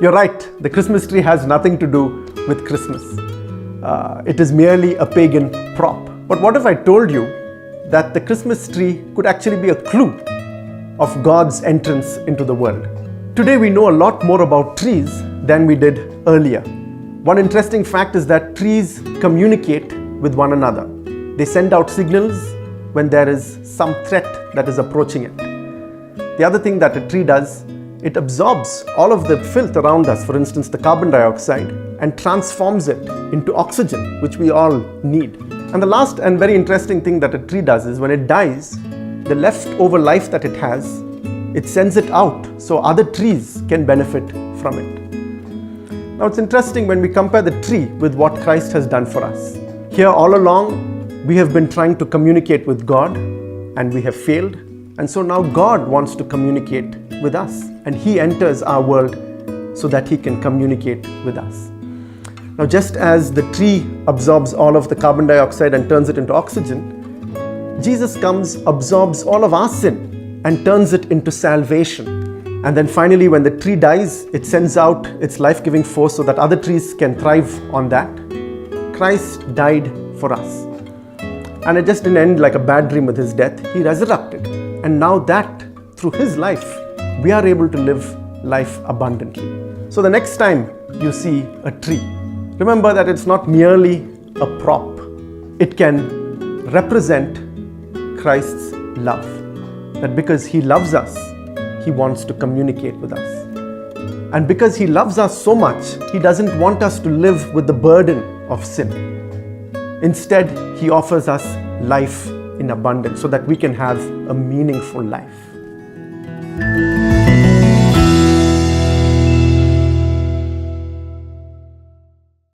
You're right, the Christmas tree has nothing to do with Christmas. It is merely a pagan prop. But what if I told you that the Christmas tree could actually be a clue of God's entrance into the world? Today we know a lot more about trees than we did earlier. One interesting fact is that trees communicate with one another. They send out signals when there is some threat that is approaching it. The other thing that a tree does, it absorbs all of the filth around us, for instance the carbon dioxide, and transforms it into oxygen, which we all need. And the last and very interesting thing that a tree does is when it dies, the leftover life that it has, it sends it out so other trees can benefit from it. Now it's interesting when we compare the tree with what Christ has done for us. Here all along, we have been trying to communicate with God and we have failed. And so now God wants to communicate with us and He enters our world so that He can communicate with us. Now just as the tree absorbs all of the carbon dioxide and turns it into oxygen, Jesus comes, absorbs all of our sin and turns it into salvation. And then finally when the tree dies, it sends out its life-giving force so that other trees can thrive on that. Christ died for us. And it just didn't end like a bad dream with His death. He resurrected. And now that, through His life, we are able to live life abundantly. So the next time you see a tree, remember that it's not merely a prop. It can represent Christ's love. That because He loves us, He wants to communicate with us. And because He loves us so much, He doesn't want us to live with the burden of sin. Instead, He offers us life in abundance so that we can have a meaningful life.